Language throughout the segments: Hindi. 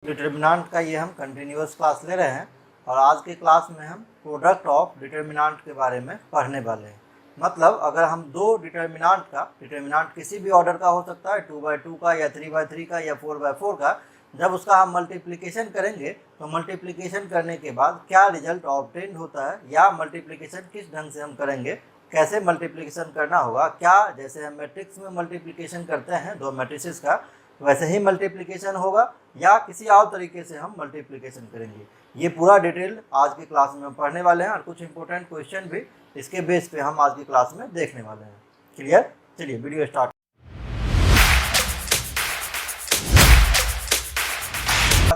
डिटर्मिनेंट का ये हम कंटिन्यूअस क्लास ले रहे हैं और आज के क्लास में हम प्रोडक्ट ऑफ डिटर्मिनेंट के बारे में पढ़ने वाले हैं। मतलब अगर हम दो डिटर्मिनेंट किसी भी ऑर्डर का हो सकता है, 2/2 का या 3/3 का या 4/4 का, जब उसका हम मल्टीप्लिकेशन करेंगे तो मल्टीप्लिकेशन करने के बाद क्या रिजल्ट ऑब्टेन होता है या मल्टीप्लिकेशन किस ढंग से हम करेंगे, कैसे मल्टीप्लिकेशन करना होगा, क्या जैसे हम मैट्रिक्स में मल्टीप्लिकेशन करते हैं दो मैट्रिसेस का वैसे ही मल्टीप्लिकेशन होगा या किसी और तरीके से हम मल्टीप्लिकेशन करेंगे, ये पूरा डिटेल आज की क्लास में हम पढ़ने वाले हैं और कुछ इंपॉर्टेंट क्वेश्चन भी इसके बेस पे हम आज की क्लास में देखने वाले हैं। क्लियर? चलिए वीडियो स्टार्ट।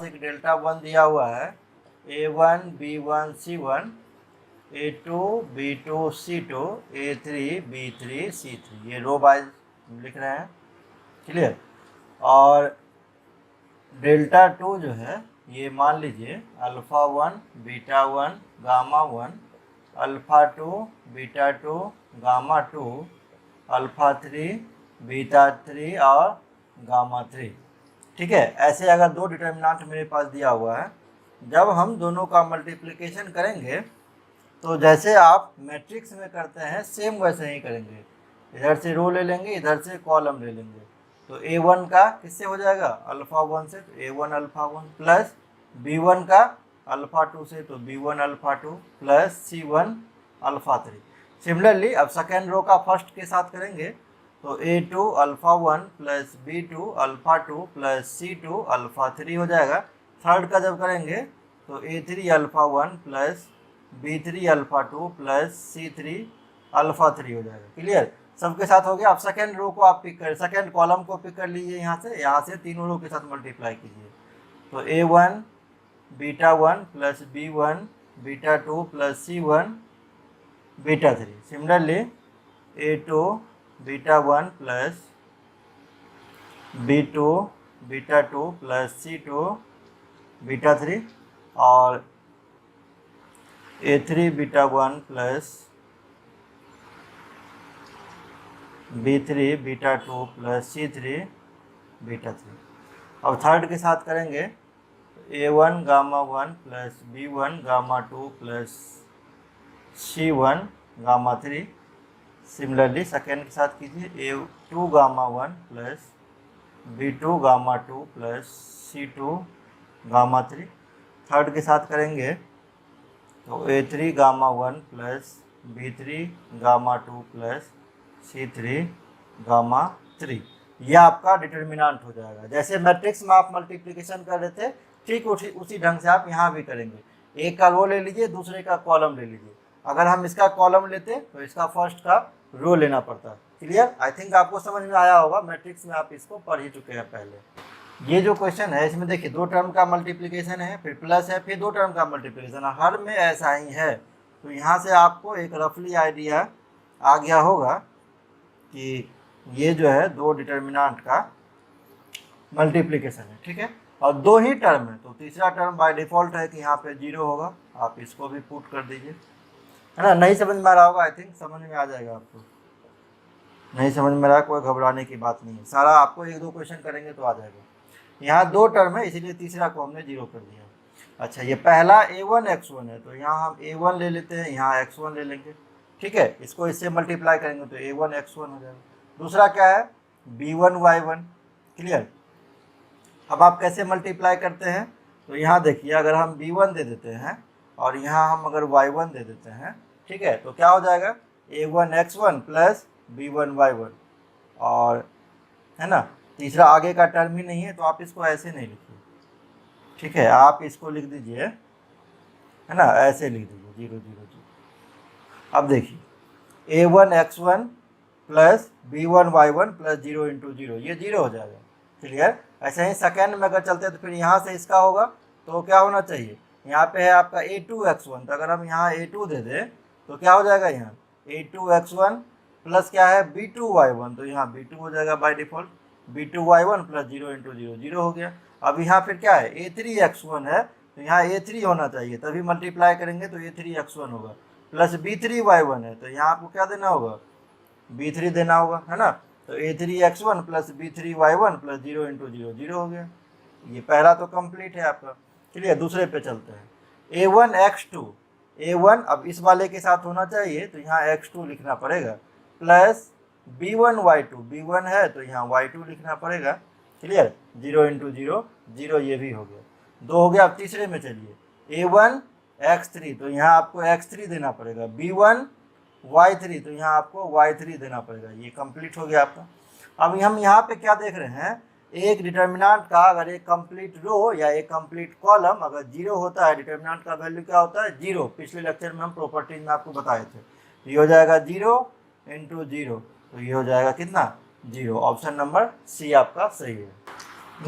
एक डेल्टा 1 दिया हुआ है, A1 B1 C1 A2 B2 C2 A3 B3 C3, ये रो वाइज लिख रहे हैं। क्लियर? और डेल्टा 2 जो है ये मान लीजिए alpha 1 beta 1 gamma 1 alpha 2 beta 2 gamma 2 alpha 3 beta 3 और गामा 3। ठीक है, ऐसे अगर दो डिटर्मिनेंट मेरे पास दिया हुआ है, जब हम दोनों का मल्टीप्लिकेशन करेंगे तो जैसे आप मैट्रिक्स में करते हैं सेम वैसे ही करेंगे। इधर से रो ले लेंगे, इधर से कॉलम ले लेंगे, तो A1 का किससे हो जाएगा अल्फ़ा 1 से, तो A1 अल्फ़ा 1 प्लस B1 का अल्फ़ा 2 से, तो B1 alpha 2 plus C1 alpha 3। Similarly अब सेकेंड रो का फर्स्ट के साथ करेंगे तो A2 alpha 1 plus B2 alpha 2 plus C2 alpha 3 हो जाएगा। थर्ड का जब करेंगे तो A3 alpha 1 plus B3 alpha 2 plus C3 alpha 3 हो जाएगा। क्लियर? सबके साथ हो गया। अब सेकेंड रो को आप पिक कर, सेकेंड कॉलम को पिक कर लीजिए, यहाँ से तीनों रो के साथ मल्टीप्लाई कीजिए, तो A1 beta 1 plus B1 beta 2 plus C1 beta 3। Similarly A2 beta 1 plus B2 beta 2 plus C2 beta 3 और A3 beta 1 plus B3 beta 2 plus C3 beta 3। अब थर्ड के साथ करेंगे तो A1 gamma 1 plus B1 gamma 2 plus C1 gamma 3। Similarly second के साथ कीजिए A2 gamma 1 plus B2 gamma 2 plus C2 gamma 3। Third के साथ करेंगे तो A3 gamma 1 plus B3 gamma 2 plus C3 gamma 3। यह आपका डिटर्मिनेंट हो जाएगा। जैसे मैट्रिक्स में आप मल्टीप्लिकेशन कर रहे थे ठीक उसी ढंग से आप यहाँ भी करेंगे। एक का रो ले लीजिए, दूसरे का कॉलम ले लीजिए। अगर हम इसका कॉलम लेते तो इसका फर्स्ट का रो लेना पड़ता। क्लियर? आई थिंक आपको समझ में आया होगा, मैट्रिक्स में आप इसको पढ़ ही चुके हैं पहले। ये जो क्वेश्चन है इसमें देखिए दो टर्म का मल्टीप्लिकेशन है, फिर प्लस है, फिर दो टर्म का मल्टीप्लिकेशन है, हर में ऐसा ही है। तो यहाँ से आपको एक रफली आइडिया आ गया होगा कि ये जो है दो डिटर्मिनेंट का मल्टीप्लिकेशन है। ठीक है, और दो ही टर्म है, तो तीसरा टर्म बाय डिफ़ॉल्ट है कि यहाँ पे 0 होगा। आप इसको भी पुट कर दीजिए, है ना। नहीं समझ में आ रहा होगा, आई थिंक समझ में आ जाएगा आपको। नहीं समझ में आ रहा, कोई घबराने की बात नहीं है, सारा आपको एक दो क्वेश्चन करेंगे तो आ जाएगा। यहाँ दो टर्म है इसीलिए तीसरा को हमने 0 कर दिया। अच्छा, ये पहला A1 X1 है, तो यहाँ हम A1 ले लेते हैं, यहाँ X1 ले लेंगे। ठीक है, इसको इससे मल्टीप्लाई करेंगे तो A1 X1 हो जाएगा। दूसरा क्या है B1 Y1। क्लियर? अब आप कैसे मल्टीप्लाई करते हैं, तो यहाँ देखिए अगर हम B1 दे देते हैं और यहाँ हम अगर Y1 दे देते हैं, ठीक है, तो क्या हो जाएगा A1 X1 plus B1 Y1। और है ना, तीसरा आगे का टर्म ही नहीं है तो आप इसको ऐसे नहीं लिखिए। ठीक है, आप इसको लिख दीजिए, है ना, ऐसे लिख दीजिए 0 0 0। अब देखिए A1 X1 plus B1 Y1 plus 0 into 0, ये 0 हो जाएगा। क्लियर? ऐसे ही सेकेंड में अगर चलते हैं तो फिर यहाँ से इसका होगा तो क्या होना चाहिए, यहाँ पे है आपका A2 X1, तो अगर हम यहाँ A2 दे दें तो क्या हो जाएगा, यहाँ A2 X1 प्लस क्या है B2 Y1, तो यहाँ B2 हो जाएगा by default. B2 Y1 plus 0 into 0, 0 हो गया। अब यहाँ फिर क्या है A3 X1 है, तो यहाँ A3 होना चाहिए, तभी मल्टीप्लाई करेंगे तो A3 X1 होगा। प्लस B3 Y1 है, तो यहाँ आपको क्या देना होगा B3 देना होगा, है ना। तो A3 X1 plus B3 Y1 plus 0 into 0, 0 हो गया। ये पहला तो कंप्लीट है आपका। चलिए दूसरे पे चलते हैं। a1 x2, a1 अब इस वाले के साथ होना चाहिए तो यहाँ x2 लिखना पड़ेगा, प्लस b1 y2, b1 है तो यहाँ y2 लिखना पड़ेगा। क्लियर, 0 इंटू 0 0, ये भी हो गया, 2 हो गया। अब तीसरे में चलिए, a1 x3 तो यहाँ आपको x3 देना पड़ेगा, b1 y3 तो यहाँ आपको y3 देना पड़ेगा। ये कंप्लीट हो गया आपका। अब हम यहाँ पे क्या देख रहे हैं, एक डिटर्मिनेंट का अगर एक कंप्लीट रो या एक कंप्लीट कॉलम अगर 0 होता है, डिटर्मिनेंट का वैल्यू क्या होता है, 0। पिछले लेक्चर में हम प्रॉपर्टीज में आपको बताए थे। ये हो जाएगा 0 इंटू 0, तो ये हो जाएगा कितना, 0। ऑप्शन नंबर सी आपका सही है।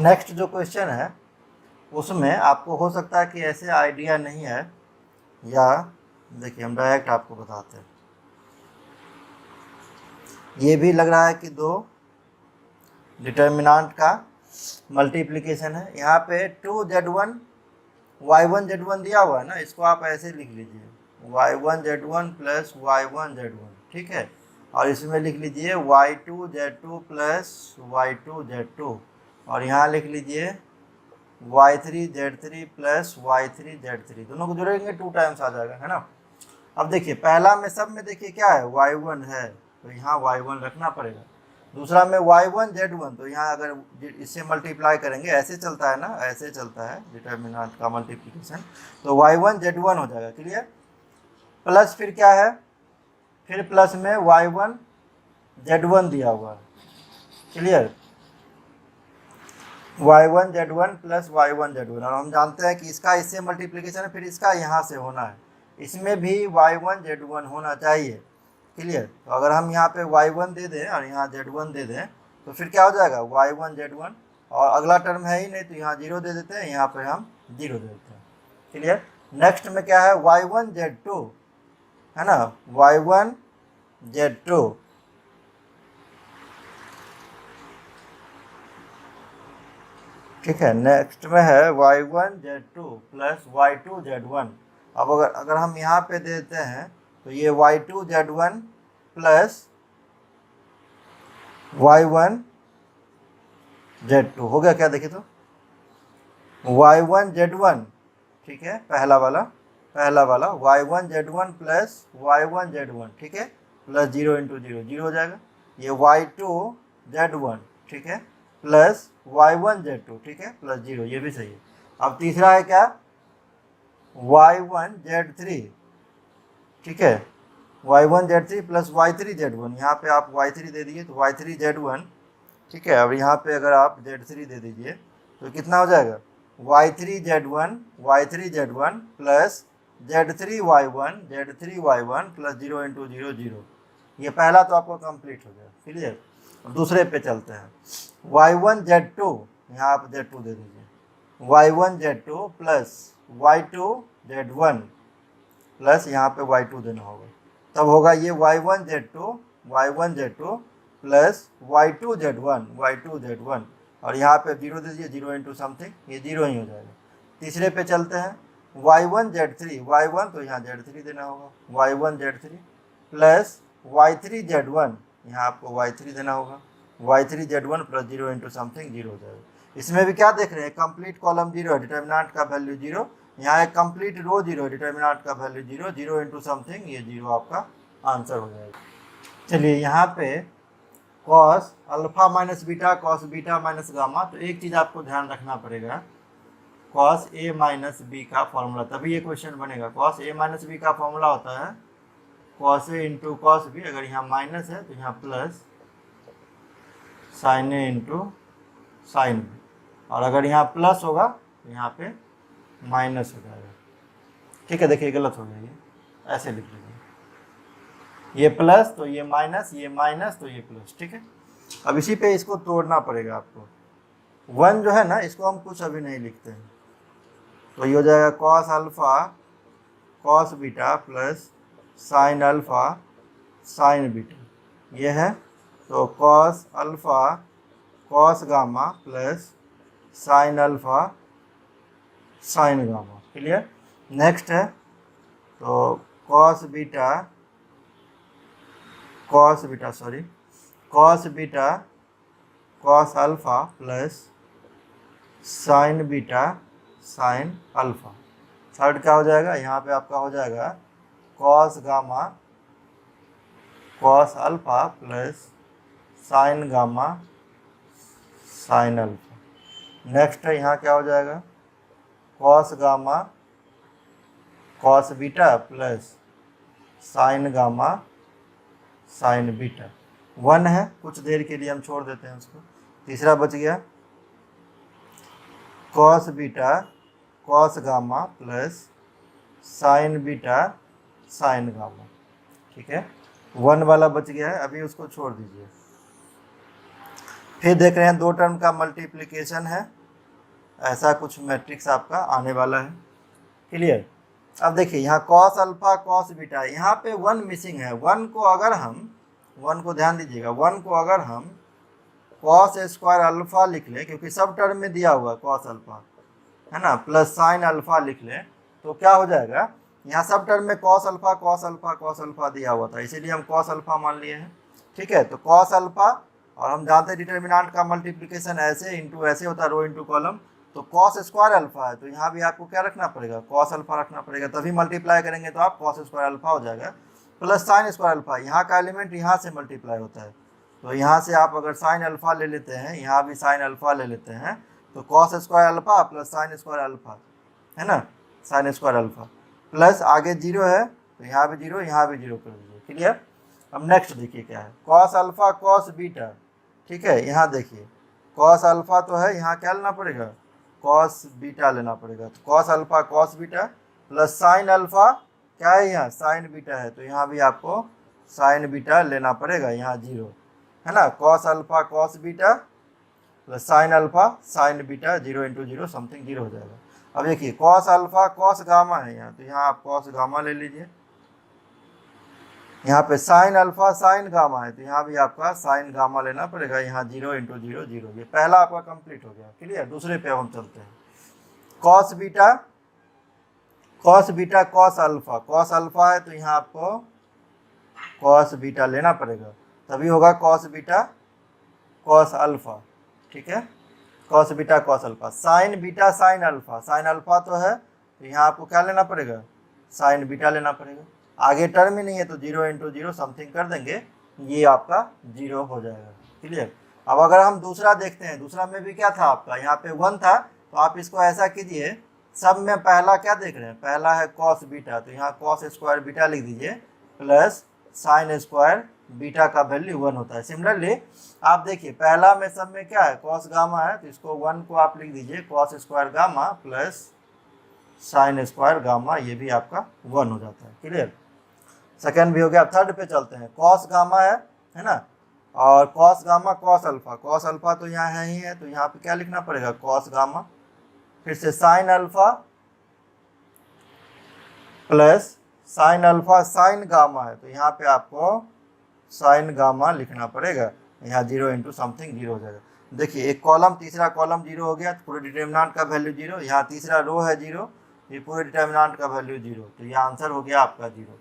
नेक्स्ट जो क्वेश्चन है उसमें आपको हो सकता है कि ऐसे आइडिया नहीं है, या देखिए हम डायरेक्ट आपको बताते हैं। ये भी लग रहा है कि दो डिटर्मिनेंट का मल्टीप्लिकेशन है। यहाँ पे 2z1 y1 z1 दिया हुआ है ना, इसको आप ऐसे लिख लीजिए, y1 z1 plus y1 z1, ठीक है। और इसमें लिख लीजिए y2 z2 plus y2 z2, और यहाँ लिख लीजिए y3 z3 plus y3 z3। दोनों को जोड़ेंगे 2 टाइम्स आ जाएगा, है ना। अब देखिए पहला में सब में देखिए क्या है, y1 है तो यहाँ y1 रखना पड़ेगा। दूसरा में y1 z1 तो यहाँ अगर इससे मल्टीप्लाई करेंगे, ऐसे चलता है ना, ऐसे चलता है डिटर्मिनेंट का मल्टीप्लिकेशन, तो y1 z1 हो जाएगा। क्लियर, प्लस फिर क्या है, फिर प्लस में y1 z1 दिया हुआ है। Clear, y1 z1 plus y1 z1, और हम जानते हैं कि इसका इससे मल्टीप्लिकेशन है, फिर इसका यहाँ से होना है, इसमें भी y1 z1 होना चाहिए। क्लियर, तो अगर हम यहाँ पे y1 दे दें और यहाँ z1 दे दें तो फिर क्या हो जाएगा, y1 z1, और अगला टर्म है ही नहीं तो यहाँ 0 दे देते हैं, यहाँ पे हम 0 दे देते हैं। क्लियर, नेक्स्ट में क्या है, y1 z2, है ना, y1 z2, ठीक है। नेक्स्ट में है y1 z2 plus y2 z1। अब अगर हम यहाँ पे देते हैं तो ये y2 z1 plus y1 z2 हो गया क्या, देखिए तो y1 z1, ठीक है, पहला वाला y1 z1 plus y1 z1, ठीक है, प्लस 0 इंटू 0 0 हो जाएगा। ये y2 z1, ठीक है, प्लस y1 z2, ठीक है, प्लस 0, ये भी सही है। अब तीसरा है क्या, y1 z3, ठीक है, y1 z3 plus y3 z1, यहाँ पे आप y3 दे दीजिए तो y3 z1, ठीक है। अब यहाँ पे अगर आप z3 दे दीजिए तो कितना हो जाएगा, y3 z1 plus z3 y1 plus 0 into 0 0। ये पहला तो आपको कंप्लीट हो गया। क्लियर, दूसरे पे चलते हैं, y1 z2, यहाँ आप z2 दे दीजिए, y1 z2 plus y2 z1 plus यहाँ पे y2 देना होगा, तब होगा ये y1 z2 plus y2 z1, और यहाँ पे 0 दे दीजिए, 0 इंटू समथिंग, ये 0 ही हो जाएगा। तीसरे पे चलते हैं, y1 z3, y1 तो यहाँ z3 देना होगा, y1 z3 plus y3 z1, यहाँ आपको y3 देना होगा, y3 z1 plus 0 into something, 0 हो जाएगा। इसमें भी क्या देख रहे हैं, कंप्लीट कॉलम 0 है, डिटर्मिनेंट का वैल्यू 0, यहाँ एक कंप्लीट रो 0, डिटर्मिनेंट का वैल्यू 0, 0 इंटू समथिंग, ये 0 आपका आंसर हो जाएगा। चलिए यहाँ पे cos alpha minus beta, cos beta minus gamma, तो एक चीज़ आपको ध्यान रखना पड़ेगा, कॉस ए माइनस बी का फॉर्मूला, तभी ये क्वेश्चन बनेगा। कॉस ए माइनस बी का फॉर्मूला होता है cos A into cos B, अगर यहाँ माइनस है तो यहाँ प्लस साइन ए इंटू साइन बी, और अगर यहाँ प्लस होगा तो यहाँ पे माइनस हो जाएगा। ठीक है, देखिए गलत हो गया, ये ऐसे लिख लीजिए, ये प्लस तो ये माइनस, ये माइनस तो ये प्लस। ठीक है, अब इसी पे इसको तोड़ना पड़ेगा आपको। 1 जो है ना, इसको हम कुछ अभी नहीं लिखते हैं, तो ये हो जाएगा cos alpha cos beta plus sine alpha sine beta, ये है। तो cos alpha cos gamma plus sine alpha sine gamma. Clear, next है तो cos beta cos alpha plus sine beta sine alpha. Third क्या हो जाएगा, यहाँ पे आपका हो जाएगा cos gamma cos alpha plus sine gamma sine alpha. Next है यहाँ क्या हो जाएगा, cos gamma cos beta plus sine gamma sign beta. 1 है, कुछ देर के लिए हम छोड़ देते हैं उसको। तीसरा बच गया cos beta cos gamma plus sine beta sign gamma. ठीक है, 1 वाला बच गया है, अभी उसको छोड़ दीजिए। फिर देख रहे हैं 2 टर्म का मल्टीप्लिकेशन है, ऐसा कुछ मैट्रिक्स आपका आने वाला है। क्लियर। अब देखिए यहाँ कॉस अल्फा कॉस बीटा, यहाँ पे 1 मिसिंग है। 1 को अगर हम 1 को ध्यान दीजिएगा, 1 को अगर हम कॉस स्क्वायर अल्फा लिख लें, क्योंकि सब टर्म में दिया हुआ है कॉस अल्फा है ना, प्लस साइन अल्फा लिख लें, तो क्या हो जाएगा, यहाँ सब टर्म में कॉस अल्फा दिया हुआ था, इसीलिए हम कॉस अल्फा मान लिए हैं। ठीक है, तो कॉस अल्फा, और हम जानते हैं डिटर्मिनेंट का मल्टीप्लिकेशन ऐसे इंटू ऐसे होता है, रो इंटू कॉलम। तो कॉस स्क्वायर अल्फा है, तो यहाँ भी आपको क्या रखना पड़ेगा, कॉस अल्फा रखना पड़ेगा, तभी मल्टीप्लाई करेंगे तो आप कॉस स्क्वायर अल्फा हो जाएगा प्लस साइन स्क्वायर अल्फा। यहाँ का एलिमेंट यहाँ से मल्टीप्लाई होता है, तो यहाँ से आप अगर साइन अल्फा ले लेते हैं, यहाँ भी साइन अल्फा ले लेते हैं, तो cos square alpha plus sine square alpha है ना, साइन स्क्वायर अल्फा प्लस आगे 0 है, तो यहाँ भी 0 यहाँ भी 0 कर दीजिए। क्लियर। अब नेक्स्ट देखिए क्या है, कॉस अल्फा कॉस बीटा। ठीक है, यहाँ देखिए कॉस अल्फा तो है, यहाँ क्या लेना पड़ेगा, कॉस बीटा लेना पड़ेगा। तो cos alpha cos beta plus sine alpha क्या है, यहाँ साइन बीटा है, तो यहाँ भी आपको साइन बीटा लेना पड़ेगा, यहाँ 0 है ना। Cos alpha cos beta plus sine alpha sine beta, 0 into 0 something 0 हो जाएगा। अब देखिए कॉस अल्फा कॉस गामा है यहाँ, तो यहाँ आप कॉस गामा ले लीजिए। यहाँ पे साइन अल्फा साइन गामा है, तो यहाँ भी आपका साइन गामा लेना पड़ेगा, यहाँ 0 इंटू 0 0। ये पहला आपका कंप्लीट हो गया। क्लियर। दूसरे पे अब हम चलते हैं, कॉस बीटा कॉस अल्फा है, तो यहाँ आपको कॉस बीटा लेना पड़ेगा, तभी होगा कॉस बीटा कॉस अल्फा। ठीक है, cos beta cos alpha. Sine beta sine alpha तो है, तो यहाँ आपको क्या लेना पड़ेगा, साइन बीटा लेना पड़ेगा। आगे टर्म ही नहीं है, तो 0 इंटू 0 समथिंग कर देंगे, ये आपका 0 हो जाएगा। क्लियर। अब अगर हम दूसरा देखते हैं, दूसरा में भी क्या था आपका, यहाँ पे 1 था, तो आप इसको ऐसा कीजिए, सब में पहला क्या देख रहे हैं, पहला है कॉस बीटा, तो यहाँ कॉस स्क्वायर बीटा लिख दीजिए प्लस साइन स्क्वायर बीटा का वैल्यू 1 होता है। सिमिलरली आप देखिए पहला में सब में क्या है, कॉस गामा है, तो इसको 1 को आप लिख दीजिए cos square gamma plus sine square gamma, ये भी आपका 1 हो जाता है। क्लियर। सेकेंड भी हो गया। थर्ड पे चलते हैं, कॉस गामा है ना, और कॉस गामा कॉस अल्फा तो यहाँ है ही है, तो यहाँ पे क्या लिखना पड़ेगा, कॉस गामा, फिर से sine alpha plus sine alpha sine gamma है, तो यहाँ पे आपको साइन गामा लिखना पड़ेगा, यहाँ 0 इंटू समथिंग 0 हो जाएगा। देखिए एक कॉलम, तीसरा कॉलम 0 हो गया, पूरे डिटर्मिनेंट का वैल्यू 0, यहाँ तीसरा रो है 0, ये पूरे डिटर्मिनेंट का वैल्यू 0, तो ये आंसर हो गया आपका 0।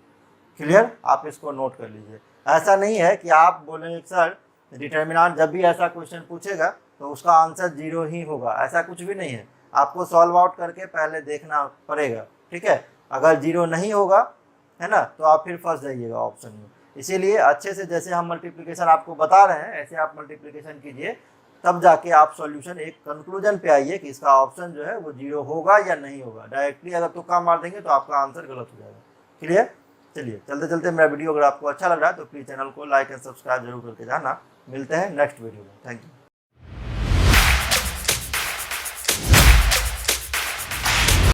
क्लियर। आप इसको नोट कर लीजिए। ऐसा नहीं है कि आप बोलेंगे सर डिटर्मिनेंट जब भी ऐसा क्वेश्चन पूछेगा तो उसका आंसर 0 ही होगा, ऐसा कुछ भी नहीं है। आपको सॉल्व आउट करके पहले देखना पड़ेगा। ठीक है, अगर 0 नहीं होगा है ना, तो आप फिर फंस जाइएगा ऑप्शन में। इसीलिए अच्छे से जैसे हम मल्टीप्लिकेशन आपको बता रहे हैं, ऐसे आप मल्टीप्लिकेशन कीजिए, तब जाके आप सॉल्यूशन एक कंक्लूजन पे आइए कि इसका ऑप्शन जो है वो 0 होगा या नहीं होगा। डायरेक्टली अगर तुक्का मार देंगे तो आपका आंसर गलत हो जाएगा। क्लियर। चलिए चलते चलते मेरा वीडियो अगर आपको अच्छा लग रहा है तो प्लीज़ चैनल को लाइक एंड सब्सक्राइब जरूर करके जाना। मिलते हैं नेक्स्ट वीडियो में। Thank you.